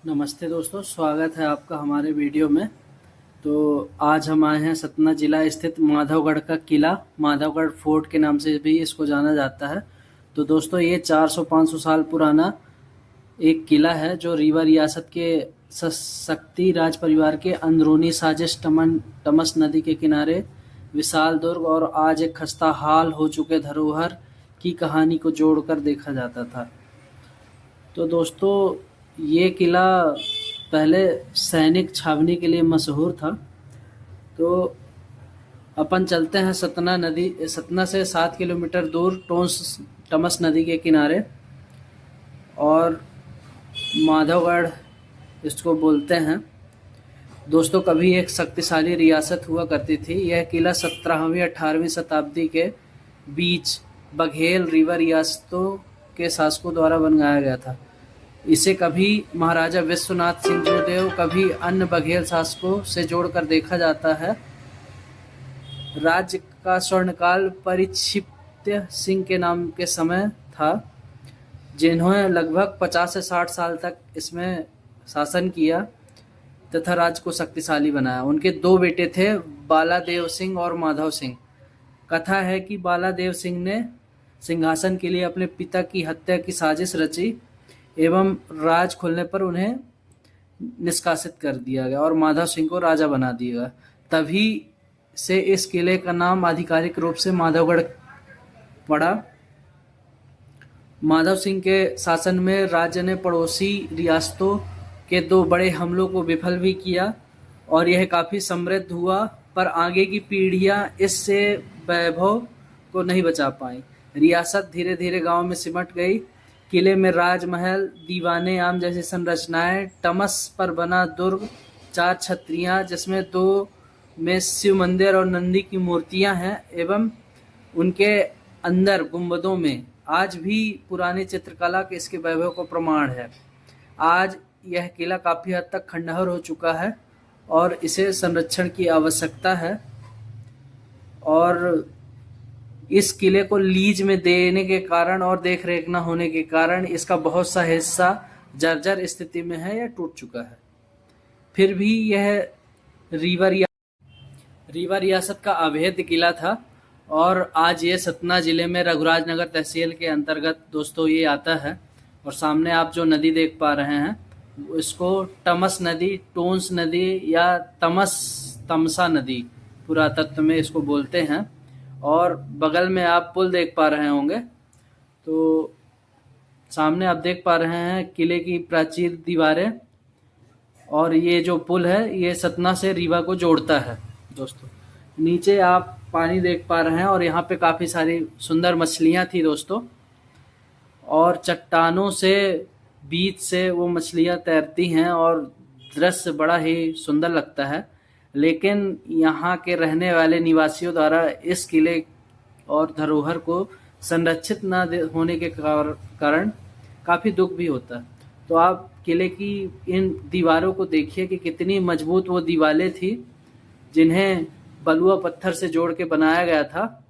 नमस्ते दोस्तों, स्वागत है आपका हमारे वीडियो में। तो आज हम आए हैं सतना जिला स्थित माधवगढ़ का किला, माधवगढ़ फोर्ट के नाम से भी इसको जाना जाता है। तो दोस्तों ये 400-500 साल पुराना एक किला है जो रीवा रियासत के शक्ति राज परिवार के अंदरूनी साजिश तमस नदी के किनारे विशाल दुर्ग और आज एक खस्ता हाल हो चुके धरोहर की कहानी को जोड़कर देखा जाता था। तो दोस्तों ये किला पहले सैनिक छावनी के लिए मशहूर था। तो अपन चलते हैं सतना से 7 किलोमीटर दूर तमस नदी के किनारे, और माधवगढ़ इसको बोलते हैं। दोस्तों कभी एक शक्तिशाली रियासत हुआ करती थी। यह किला 17वीं-18वीं शताब्दी के बीच बघेल रीवा रियासतों के शासकों द्वारा बनवाया गया था। इसे कभी महाराजा विश्वनाथ सिंह जोदेव, कभी अन्य बघेल शासकों से जोड़कर देखा जाता है। राज्य का स्वर्णकाल परिक्षिप्त सिंह के नाम के समय था, जिन्होंने लगभग 50 से 60 साल तक इसमें शासन किया तथा राज्य को शक्तिशाली बनाया। उनके 2 बेटे थे, बालादेव सिंह और माधव सिंह। कथा है कि बालादेव सिंह ने सिंहासन के लिए अपने पिता की हत्या की साजिश रची एवं राज खुलने पर उन्हें निष्कासित कर दिया गया और माधव सिंह को राजा बना दिया गया। तभी से इस किले का नाम आधिकारिक रूप से माधवगढ़ पड़ा। माधव सिंह के शासन में राज्य ने पड़ोसी रियासतों के 2 बड़े हमलों को विफल भी किया और यह काफ़ी समृद्ध हुआ, पर आगे की पीढ़ियां इससे वैभव को नहीं बचा पाई। रियासत धीरे धीरे गांव में सिमट गई। किले में राजमहल, दीवाने आम जैसी संरचनाएं, तमस पर बना दुर्ग, 4 छत्रियां जिसमें 2 में शिव मंदिर और नंदी की मूर्तियां हैं, एवं उनके अंदर गुंबदों में आज भी पुरानी चित्रकला के इसके वैभव को प्रमाण है। आज यह किला काफ़ी हद तक खंडहर हो चुका है और इसे संरक्षण की आवश्यकता है, और इस किले को लीज में देने के कारण और देखरेख न होने के कारण इसका बहुत सा हिस्सा जर्जर स्थिति में है या टूट चुका है। फिर भी यह रीवा रियासत का अभेद्य किला था और आज ये सतना जिले में रघुराजनगर तहसील के अंतर्गत दोस्तों ये आता है। और सामने आप जो नदी देख पा रहे हैं इसको तमस नदी, टोंस नदी या तमसा नदी पुरातत्व में इसको बोलते हैं। और बगल में आप पुल देख पा रहे होंगे। तो सामने आप देख पा रहे हैं किले की प्राचीर दीवारें, और ये जो पुल है ये सतना से रीवा को जोड़ता है। दोस्तों नीचे आप पानी देख पा रहे हैं और यहाँ पे काफ़ी सारी सुंदर मछलियाँ थी दोस्तों, और चट्टानों से बीच से वो मछलियाँ तैरती हैं और दृश्य बड़ा ही सुंदर लगता है। लेकिन यहाँ के रहने वाले निवासियों द्वारा इस किले और धरोहर को संरक्षित न होने के कारण काफ़ी दुख भी होता है। तो आप किले की इन दीवारों को देखिए कि कितनी मजबूत वो दीवारें थी, जिन्हें बलुआ पत्थर से जोड़ के बनाया गया था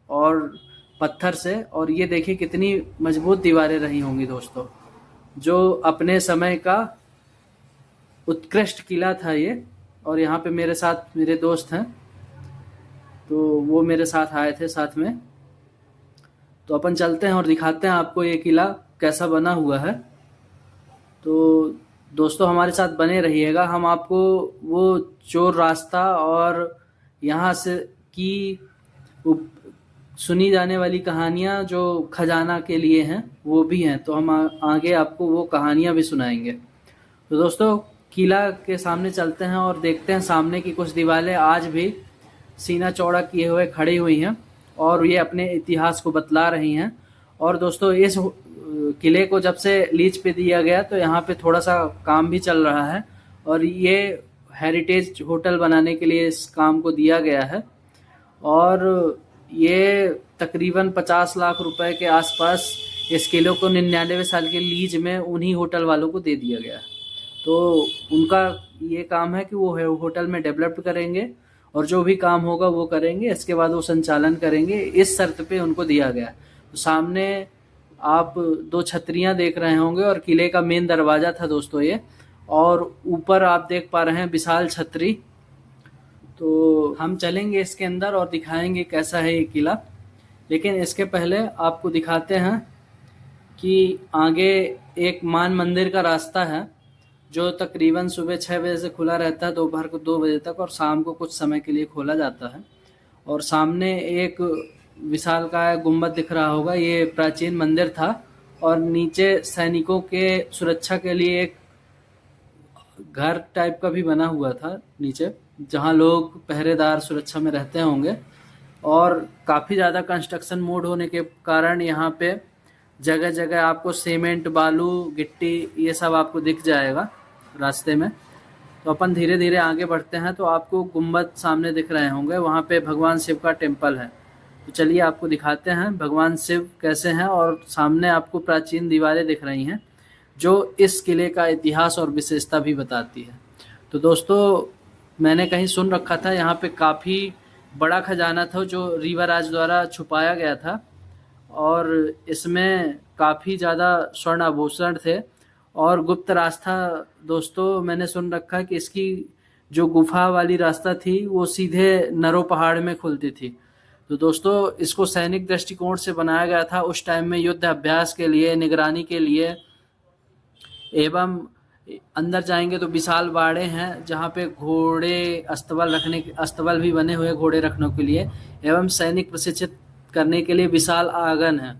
और पत्थर से, और ये देखिए कितनी मजबूत दीवारें रही होंगी दोस्तों। जो अपने समय का उत्कृष्ट किला था ये। और यहाँ पे मेरे साथ मेरे दोस्त हैं, तो वो मेरे साथ आए थे साथ में। तो अपन चलते हैं और दिखाते हैं आपको ये किला कैसा बना हुआ है। तो दोस्तों हमारे साथ बने रहिएगा। हम आपको वो चोर रास्ता और यहाँ से की सुनी जाने वाली कहानियाँ जो खजाना के लिए हैं वो भी हैं, तो हम आगे आपको वो कहानियाँ भी सुनाएंगे। तो दोस्तों किला के सामने चलते हैं और देखते हैं सामने की कुछ दीवारें आज भी सीना चौड़ा किए हुए खड़ी हुई हैं और ये अपने इतिहास को बतला रही हैं। और दोस्तों इस किले को जब से लीज पे दिया गया तो यहाँ पे थोड़ा सा काम भी चल रहा है, और ये हेरिटेज होटल बनाने के लिए इस काम को दिया गया है। और ये तकरीबन 50 लाख रुपए के आसपास इस किले को 99 साल के लीज में उन्हीं होटल वालों को दे दिया गया है। तो उनका ये काम है कि वो होटल में डेवलप करेंगे और जो भी काम होगा वो करेंगे, इसके बाद वो संचालन करेंगे, इस शर्त पे उनको दिया गया। तो सामने आप 2 छतरियां देख रहे होंगे और किले का मेन दरवाज़ा था दोस्तों ये, और ऊपर आप देख पा रहे हैं विशाल छतरी। तो हम चलेंगे इसके अंदर और दिखाएंगे कैसा है ये किला, लेकिन इसके पहले आपको दिखाते हैं कि आगे एक मान मंदिर का रास्ता है जो तकरीबन सुबह 6 बजे से खुला रहता है, दोपहर को 2 बजे तक, और शाम को कुछ समय के लिए खोला जाता है। और सामने एक विशालकाय गुंबद दिख रहा होगा, ये प्राचीन मंदिर था और नीचे सैनिकों के सुरक्षा के लिए एक घर टाइप का भी बना हुआ था नीचे, जहाँ लोग पहरेदार सुरक्षा में रहते होंगे। और काफ़ी ज़्यादा कंस्ट्रक्शन मोड होने के कारण यहाँ पे जगह जगह आपको सीमेंट, बालू, गिट्टी ये सब आपको दिख जाएगा रास्ते में। तो अपन धीरे धीरे आगे बढ़ते हैं तो आपको गुंबद सामने दिख रहे होंगे, वहाँ पे भगवान शिव का टेम्पल है। तो चलिए आपको दिखाते हैं भगवान शिव कैसे हैं, और सामने आपको प्राचीन दीवारें दिख रही हैं जो इस किले का इतिहास और विशेषता भी बताती है। तो दोस्तों, मैंने कहीं सुन रखा था यहाँ पे काफ़ी बड़ा खजाना था जो रीवाराज द्वारा छुपाया गया था, और इसमें काफ़ी ज़्यादा स्वर्ण आभूषण थे। और गुप्त रास्ता दोस्तों, मैंने सुन रखा है कि इसकी जो गुफा वाली रास्ता थी वो सीधे नरो पहाड़ में खुलती थी। तो दोस्तों, इसको सैनिक दृष्टिकोण से बनाया गया था उस टाइम में, युद्ध अभ्यास के लिए, निगरानी के लिए। एवं अंदर जाएंगे तो विशाल बाड़े हैं जहाँ पे घोड़े अस्तबल भी बने हुए घोड़े रखने के लिए, एवं सैनिक प्रशिक्षित करने के लिए विशाल आंगन है।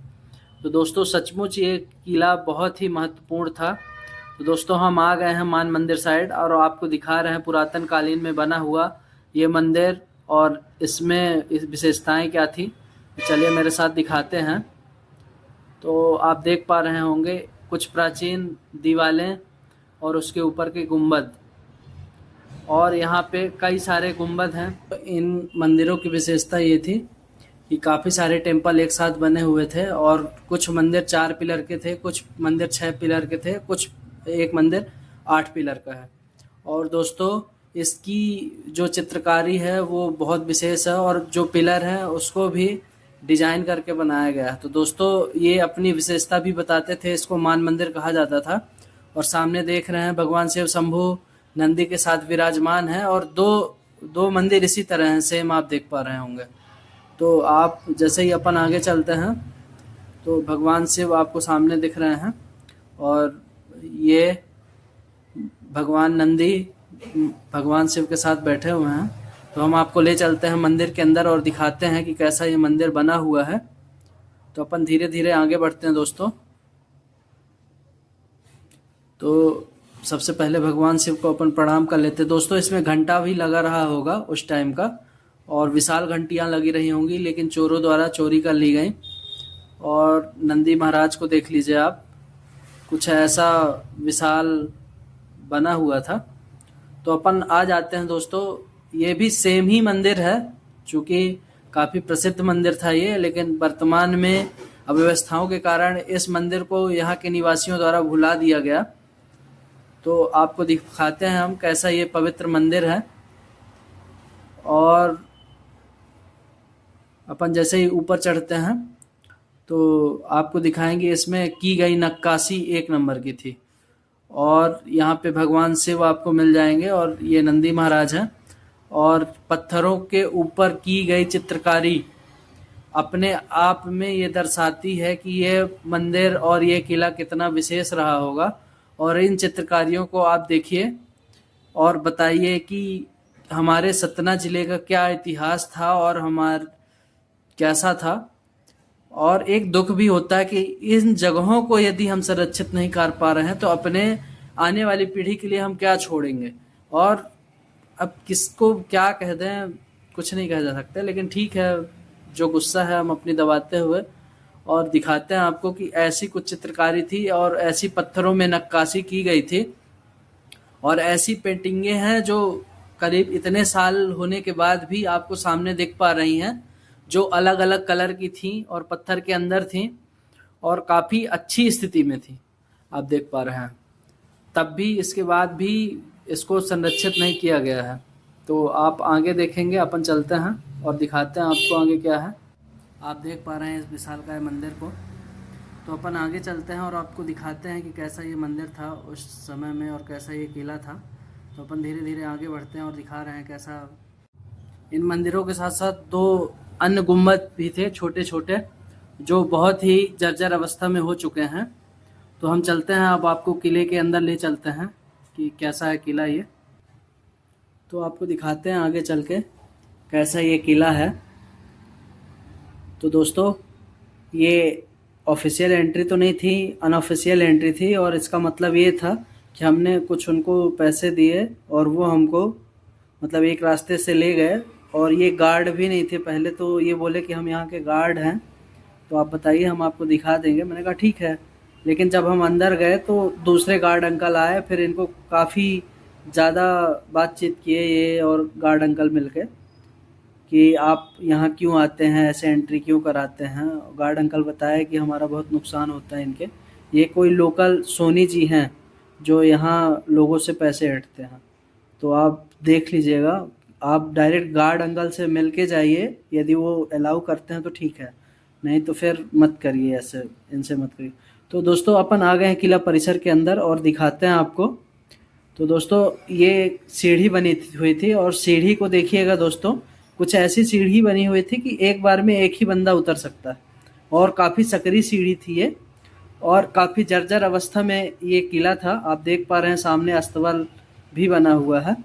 तो दोस्तों, सचमुच ये किला बहुत ही महत्वपूर्ण था। तो दोस्तों, हम आ गए हैं मान मंदिर साइड और आपको दिखा रहे हैं पुरातन कालीन में बना हुआ ये मंदिर और इसमें इस विशेषताएं क्या थी। तो चलिए मेरे साथ दिखाते हैं। तो आप देख पा रहे होंगे कुछ प्राचीन दीवारें और उसके ऊपर के गुंबद, और यहाँ पे कई सारे गुंबद हैं। तो इन मंदिरों की विशेषता ये थी कि काफ़ी सारे टेम्पल एक साथ बने हुए थे, और कुछ मंदिर 4 पिलर के थे, कुछ मंदिर 6 पिलर के थे, एक मंदिर 8 पिलर का है। और दोस्तों, इसकी जो चित्रकारी है वो बहुत विशेष है, और जो पिलर है उसको भी डिजाइन करके बनाया गया है। तो दोस्तों, ये अपनी विशेषता भी बताते थे, इसको मान मंदिर कहा जाता था। और सामने देख रहे हैं भगवान शिव शंभु नंदी के साथ विराजमान है, और दो मंदिर इसी तरह हैं, सेम आप देख पा रहे होंगे। तो आप जैसे ही अपन आगे चलते हैं तो भगवान शिव आपको सामने दिख रहे हैं, और ये भगवान नंदी भगवान शिव के साथ बैठे हुए हैं। तो हम आपको ले चलते हैं मंदिर के अंदर और दिखाते हैं कि कैसा ये मंदिर बना हुआ है। तो अपन धीरे धीरे आगे बढ़ते हैं दोस्तों। तो सबसे पहले भगवान शिव को अपन प्रणाम कर लेते हैं। दोस्तों, इसमें घंटा भी लगा रहा होगा उस टाइम का, और विशाल घंटियां लगी रही होंगी, लेकिन चोरों द्वारा चोरी कर ली गई। और नंदी महाराज को देख लीजिए आप, कुछ ऐसा विशाल बना हुआ था। तो अपन आ जाते हैं दोस्तों, ये भी सेम ही मंदिर है, चूँकि काफ़ी प्रसिद्ध मंदिर था ये, लेकिन वर्तमान में अव्यवस्थाओं के कारण इस मंदिर को यहाँ के निवासियों द्वारा भुला दिया गया। तो आपको दिखाते हैं हम कैसा ये पवित्र मंदिर है। और अपन जैसे ही ऊपर चढ़ते हैं तो आपको दिखाएंगे इसमें की गई नक्काशी 1 नंबर की थी। और यहाँ पे भगवान शिव आपको मिल जाएंगे, और ये नंदी महाराज हैं। और पत्थरों के ऊपर की गई चित्रकारी अपने आप में ये दर्शाती है कि ये मंदिर और ये किला कितना विशेष रहा होगा। और इन चित्रकारियों को आप देखिए और बताइए कि हमारे सतना जिले का क्या इतिहास था और हमार कैसा था। और एक दुख भी होता है कि इन जगहों को यदि हम संरक्षित नहीं कर पा रहे हैं तो अपने आने वाली पीढ़ी के लिए हम क्या छोड़ेंगे। और अब किसको क्या कह दें, कुछ नहीं कहा जा सकता, लेकिन ठीक है, जो गुस्सा है हम अपनी दबाते हुए और दिखाते हैं आपको कि ऐसी कुछ चित्रकारी थी और ऐसी पत्थरों में नक्काशी की गई थी, और ऐसी पेंटिंगें हैं जो करीब इतने साल होने के बाद भी आपको सामने दिख पा रही हैं, जो अलग अलग कलर की थी और पत्थर के अंदर थी और काफ़ी अच्छी स्थिति में थी, आप देख पा रहे हैं। तब भी इसके बाद भी इसको संरक्षित नहीं किया गया है। तो आप आगे देखेंगे, अपन चलते हैं और दिखाते हैं आपको आगे क्या है। आप देख पा रहे हैं इस विशालकाय मंदिर को, तो अपन आगे चलते हैं और आपको दिखाते हैं कि कैसा ये मंदिर था उस समय में और कैसा ये किला था। तो अपन धीरे धीरे आगे बढ़ते हैं और दिखा रहे हैं कैसा इन मंदिरों के साथ साथ दो अन्य गुम्बद भी थे छोटे छोटे, जो बहुत ही जर्जर अवस्था में हो चुके हैं। तो हम चलते हैं, अब आपको किले के अंदर ले चलते हैं कि कैसा है किला ये। तो आपको दिखाते हैं आगे चल के कैसा ये किला है। तो दोस्तों ये ऑफिशियल एंट्री तो नहीं थी, अनऑफिशियल एंट्री थी, और इसका मतलब ये था कि हमने कुछ उनको पैसे दिए और वो हमको मतलब एक रास्ते से ले गए, और ये गार्ड भी नहीं थे पहले। तो ये बोले कि हम यहाँ के गार्ड हैं, तो आप बताइए, हम आपको दिखा देंगे। मैंने कहा ठीक है। लेकिन जब हम अंदर गए तो दूसरे गार्ड अंकल आए, फिर इनको काफ़ी ज़्यादा बातचीत किए ये और गार्ड अंकल मिलके कि आप यहाँ क्यों आते हैं, ऐसे एंट्री क्यों कराते हैं। गार्ड अंकल बताया कि हमारा बहुत नुकसान होता है इनके, ये कोई लोकल सोनी जी हैं जो यहाँ लोगों से पैसे हटते हैं। तो आप देख लीजिएगा, आप डायरेक्ट गार्ड अंकल से मिल के जाइए, यदि वो अलाउ करते हैं तो ठीक है, नहीं तो फिर मत करिए, ऐसे इनसे मत करिए। तो दोस्तों अपन आ गए हैं किला परिसर के अंदर और दिखाते हैं आपको। तो दोस्तों ये सीढ़ी बनी हुई थी, और सीढ़ी को देखिएगा दोस्तों, कुछ ऐसी सीढ़ी बनी हुई थी कि एक बार में एक ही बंदा उतर सकता है, और काफ़ी सकरी सीढ़ी थी ये, और काफ़ी जर्जर अवस्था में ये किला था। आप देख पा रहे हैं सामने अस्तबल भी बना हुआ है,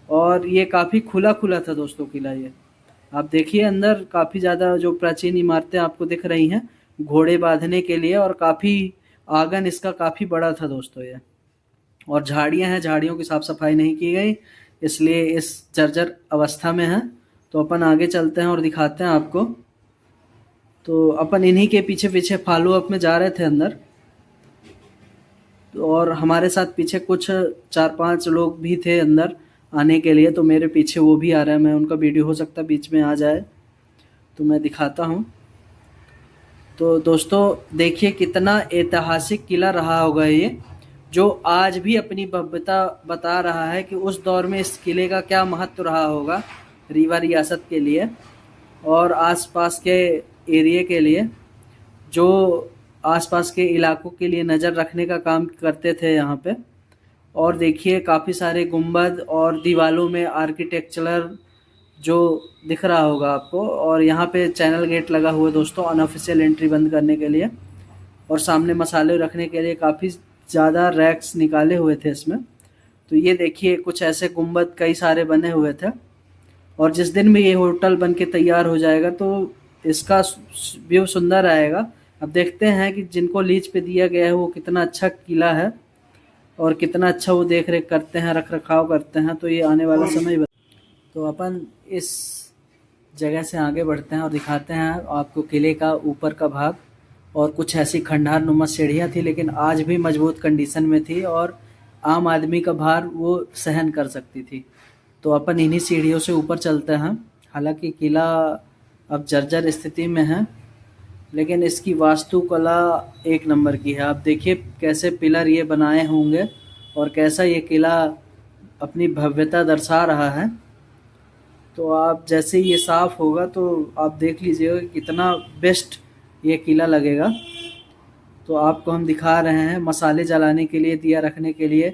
और ये काफ़ी खुला खुला था दोस्तों किला ये। आप देखिए अंदर काफ़ी ज़्यादा जो प्राचीन इमारतें आपको दिख रही हैं घोड़े बांधने के लिए, और काफ़ी आंगन इसका काफ़ी बड़ा था दोस्तों ये। और झाड़ियाँ हैं, झाड़ियों की साफ़ सफाई नहीं की गई, इसलिए इस जर्जर अवस्था में है। तो अपन आगे चलते हैं और दिखाते हैं आपको। तो अपन इन्हीं के पीछे पीछे फॉलो अप में जा रहे थे अंदर, और हमारे साथ पीछे कुछ 4-5 लोग भी थे अंदर आने के लिए। तो मेरे पीछे वो भी आ रहा है, मैं उनका वीडियो हो सकता है बीच में आ जाए तो मैं दिखाता हूँ। तो दोस्तों देखिए कितना ऐतिहासिक किला रहा होगा ये, जो आज भी अपनी भव्यता बता रहा है कि उस दौर में इस किले का क्या महत्व रहा होगा रीवा रियासत के लिए और आसपास के एरिए के लिए, जो आसपास के इलाकों के लिए नज़र रखने का काम करते थे यहाँ पे। और देखिए काफ़ी सारे गुंबद और दीवालों में आर्किटेक्चरल जो दिख रहा होगा आपको, और यहाँ पे चैनल गेट लगा हुआ है दोस्तों अनऑफिशियल एंट्री बंद करने के लिए, और सामने मसाले रखने के लिए काफ़ी ज़्यादा रैक्स निकाले हुए थे इसमें। तो ये देखिए कुछ ऐसे गुंबद कई सारे बने हुए थे, और जिस दिन भी ये होटल बन के तैयार हो जाएगा तो इसका व्यू सुंदर आएगा। अब देखते हैं कि जिनको लीज पे दिया गया है वो कितना अच्छा किला है और कितना अच्छा वो देख रेख करते हैं, रख रखाव करते हैं। तो ये आने वाला समय तो अपन इस जगह से आगे बढ़ते हैं और दिखाते हैं आपको किले का ऊपर का भाग। और कुछ ऐसी खंडहर नुमा सीढ़ियाँ थी, लेकिन आज भी मजबूत कंडीशन में थी और आम आदमी का भार वो सहन कर सकती थी। तो अपन इन्हीं सीढ़ियों से ऊपर चलते हैं। हालांकि किला अब जर्जर स्थिति में है, लेकिन इसकी वास्तुकला एक नंबर की है। आप देखिए कैसे पिलर ये बनाए होंगे और कैसा ये किला अपनी भव्यता दर्शा रहा है। तो आप जैसे ये साफ़ होगा तो आप देख लीजिएगा कितना बेस्ट ये किला लगेगा। तो आपको हम दिखा रहे हैं मसाले जलाने के लिए, दिया रखने के लिए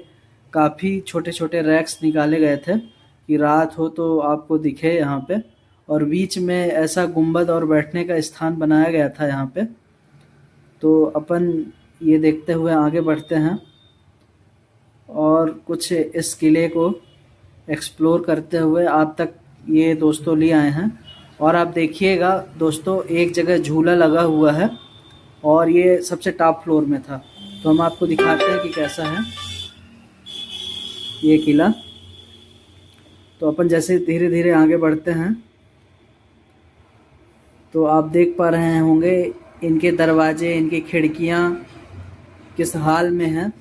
काफ़ी छोटे छोटे रैक्स निकाले गए थे कि रात हो तो आपको दिखे यहाँ पे, और बीच में ऐसा गुंबद और बैठने का स्थान बनाया गया था यहाँ पे। तो अपन ये देखते हुए आगे बढ़ते हैं और कुछ इस किले को एक्सप्लोर करते हुए आप तक ये दोस्तों ले आए हैं। और आप देखिएगा दोस्तों एक जगह झूला लगा हुआ है और ये सबसे टॉप फ्लोर में था। तो हम आपको दिखाते हैं कि कैसा है ये किला। तो अपन जैसे धीरे धीरे आगे बढ़ते हैं तो आप देख पा रहे होंगे इनके दरवाजे, इनकी खिड़कियाँ किस हाल में हैं।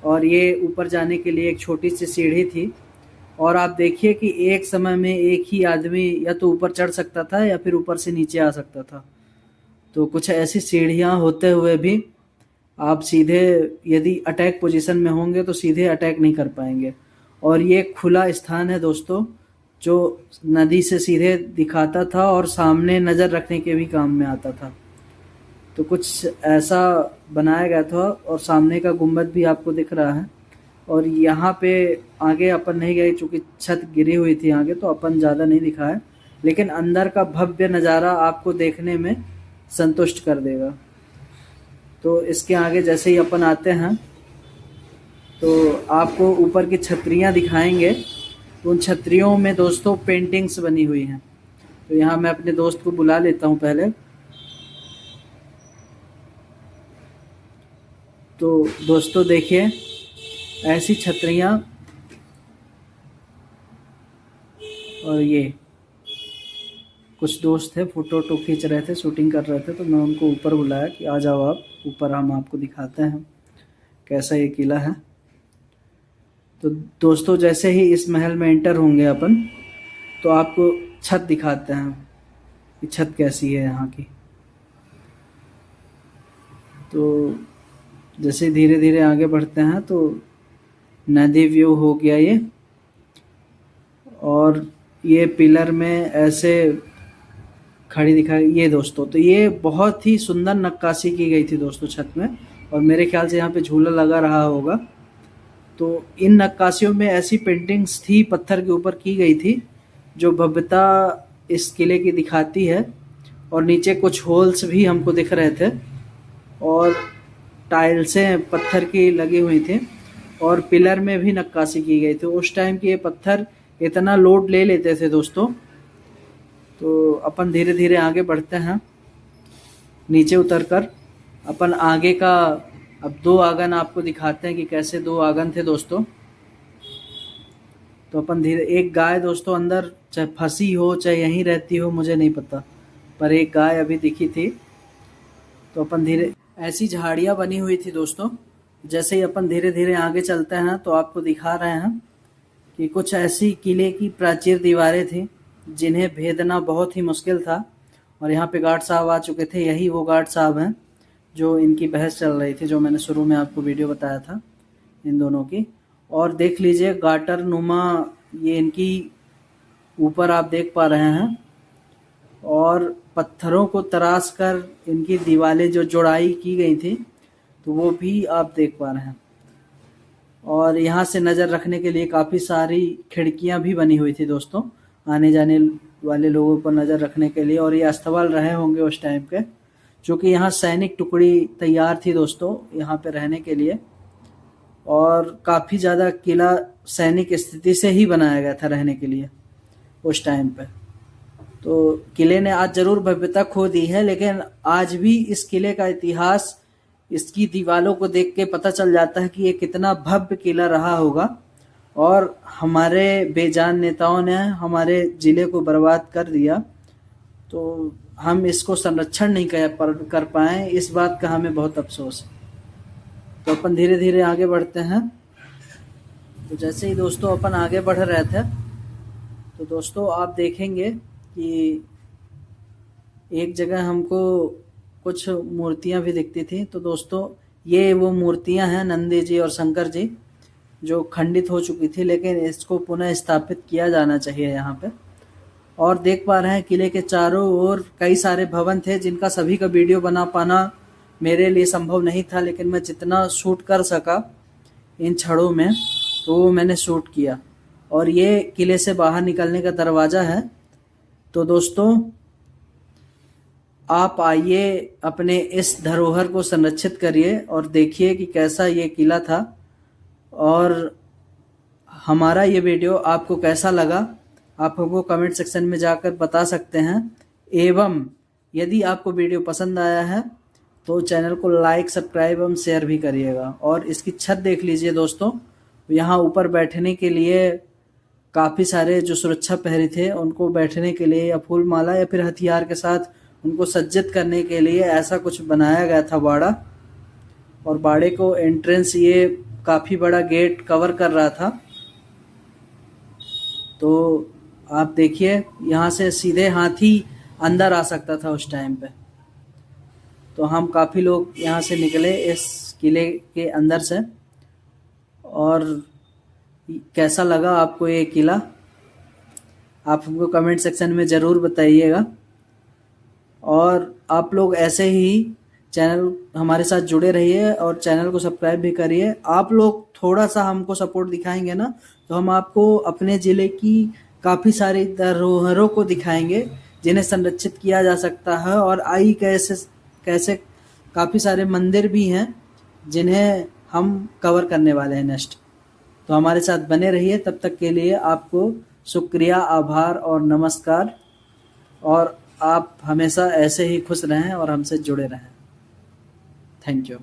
और ये ऊपर जाने के लिए एक छोटी सी सीढ़ी थी, और आप देखिए कि एक समय में एक ही आदमी या तो ऊपर चढ़ सकता था या फिर ऊपर से नीचे आ सकता था। तो कुछ ऐसी सीढ़ियाँ होते हुए भी आप सीधे यदि अटैक पोजीशन में होंगे तो सीधे अटैक नहीं कर पाएंगे। और ये खुला स्थान है दोस्तों जो नदी से सीधे दिखाता था और सामने नज़र रखने के भी काम में आता था। तो कुछ ऐसा बनाया गया था और सामने का गुंबद भी आपको दिख रहा है। और यहाँ पे आगे अपन नहीं गए क्योंकि छत गिरी हुई थी आगे, तो अपन ज़्यादा नहीं दिखाया, लेकिन अंदर का भव्य नज़ारा आपको देखने में संतुष्ट कर देगा। तो इसके आगे जैसे ही अपन आते हैं तो आपको ऊपर की छतरियाँ दिखाएंगे। तो उन छतरियों में दोस्तों पेंटिंग्स बनी हुई हैं। तो यहाँ मैं अपने दोस्त को बुला लेता हूँ पहले। तो दोस्तों देखिए ऐसी छतरियाँ, और ये कुछ दोस्त थे फ़ोटो खींच रहे थे, शूटिंग कर रहे थे, तो मैं उनको ऊपर बुलाया कि आ जाओ आप ऊपर, हम आपको दिखाते हैं कैसा ये किला है। तो दोस्तों जैसे ही इस महल में एंटर होंगे अपन, तो आपको छत दिखाते हैं कि छत कैसी है यहाँ की। तो जैसे धीरे धीरे आगे बढ़ते हैं तो नदी व्यू हो गया ये, और ये पिलर में ऐसे खड़ी दिखाई ये दोस्तों। तो ये बहुत ही सुंदर नक्काशी की गई थी दोस्तों छत में, और मेरे ख्याल से यहाँ पे झूला लगा रहा होगा। तो इन नक्काशियों में ऐसी पेंटिंग्स थी पत्थर के ऊपर की गई थी जो भव्यता इस किले की दिखाती है। और नीचे कुछ होल्स भी हमको दिख रहे थे, और टाइल्सें पत्थर की लगी हुई थी, और पिलर में भी नक्काशी की गई थी। उस टाइम के ये पत्थर इतना लोड ले लेते थे दोस्तों। तो अपन धीरे धीरे आगे बढ़ते हैं। नीचे उतरकर अपन आगे का अब 2 आंगन आपको दिखाते हैं कि कैसे 2 आंगन थे दोस्तों। तो अपन धीरे, एक गाय दोस्तों अंदर चाहे फंसी हो चाहे यहीं रहती हो मुझे नहीं पता, पर एक गाय अभी दिखी थी। तो अपन धीरे, ऐसी झाड़ियाँ बनी हुई थी दोस्तों। जैसे ही अपन धीरे धीरे आगे चलते हैं तो आपको दिखा रहे हैं कि कुछ ऐसी किले की प्राचीर दीवारें थी जिन्हें भेदना बहुत ही मुश्किल था। और यहाँ पे गार्ड साहब आ चुके थे, यही वो गार्ड साहब हैं जो इनकी बहस चल रही थी, जो मैंने शुरू में आपको वीडियो बताया था इन दोनों की। और देख लीजिए गाटर नुमा ये इनकी ऊपर आप देख पा रहे हैं, और पत्थरों को तराश कर इनकी दीवारें जो जोड़ाई की गई थी तो वो भी आप देख पा रहे हैं। और यहाँ से नज़र रखने के लिए काफ़ी सारी खिड़कियाँ भी बनी हुई थी दोस्तों, आने जाने वाले लोगों पर नज़र रखने के लिए। और ये अस्तबल रहे होंगे उस टाइम के, क्योंकि यहाँ सैनिक टुकड़ी तैयार थी दोस्तों यहाँ पे रहने के लिए। और काफ़ी ज़्यादा किला सैनिक स्थिति से ही बनाया गया था रहने के लिए उस टाइम पे। तो किले ने आज ज़रूर भव्यता खो दी है, लेकिन आज भी इस किले का इतिहास इसकी दीवारों को देख के पता चल जाता है कि ये कितना भव्य किला रहा होगा। और हमारे बेजान नेताओं ने हमारे ज़िले को बर्बाद कर दिया, तो हम इसको संरक्षण नहीं कर पाए, इस बात का हमें बहुत अफसोस है। तो अपन धीरे धीरे आगे बढ़ते हैं। तो जैसे ही दोस्तों अपन आगे बढ़ रहे थे तो दोस्तों आप देखेंगे कि एक जगह हमको कुछ मूर्तियां भी दिखती थी। तो दोस्तों ये वो मूर्तियां हैं नंदी जी और शंकर जी, जो खंडित हो चुकी थी, लेकिन इसको पुनः स्थापित किया जाना चाहिए यहाँ पे। और देख पा रहे हैं किले के चारों ओर कई सारे भवन थे जिनका सभी का वीडियो बना पाना मेरे लिए संभव नहीं था, लेकिन मैं जितना शूट कर सका इन छड़ों में तो वो मैंने शूट किया। और ये किले से बाहर निकलने का दरवाज़ा है। तो दोस्तों आप आइए अपने इस धरोहर को संरक्षित करिए और देखिए कि कैसा ये किला था। और हमारा ये वीडियो आपको कैसा लगा आप हमको कमेंट सेक्शन में जाकर बता सकते हैं। एवं यदि आपको वीडियो पसंद आया है तो चैनल को लाइक, सब्सक्राइब एवं शेयर भी करिएगा। और इसकी छत देख लीजिए दोस्तों, यहाँ ऊपर बैठने के लिए काफ़ी सारे जो सुरक्षा प्रहरी थे उनको बैठने के लिए या फूल माला या फिर हथियार के साथ उनको सज्जित करने के लिए ऐसा कुछ बनाया गया था बाड़ा। और बाड़े को एंट्रेंस ये काफ़ी बड़ा गेट कवर कर रहा था। तो आप देखिए यहाँ से सीधे हाथी अंदर आ सकता था उस टाइम पे। तो हम काफ़ी लोग यहाँ से निकले इस किले के अंदर से। और कैसा लगा आपको ये किला आप हमको कमेंट सेक्शन में ज़रूर बताइएगा। और आप लोग ऐसे ही चैनल हमारे साथ जुड़े रहिए और चैनल को सब्सक्राइब भी करिए। आप लोग थोड़ा सा हमको सपोर्ट दिखाएंगे ना, तो हम आपको अपने ज़िले की काफ़ी सारी धरोहरों को दिखाएंगे जिन्हें संरक्षित किया जा सकता है। और आई कैसे कैसे काफ़ी सारे मंदिर भी हैं जिन्हें हम कवर करने वाले हैं नेक्स्ट। तो हमारे साथ बने रहिए। तब तक के लिए आपको शुक्रिया, आभार और नमस्कार। और आप हमेशा ऐसे ही खुश रहें और हमसे जुड़े रहें। Thank you.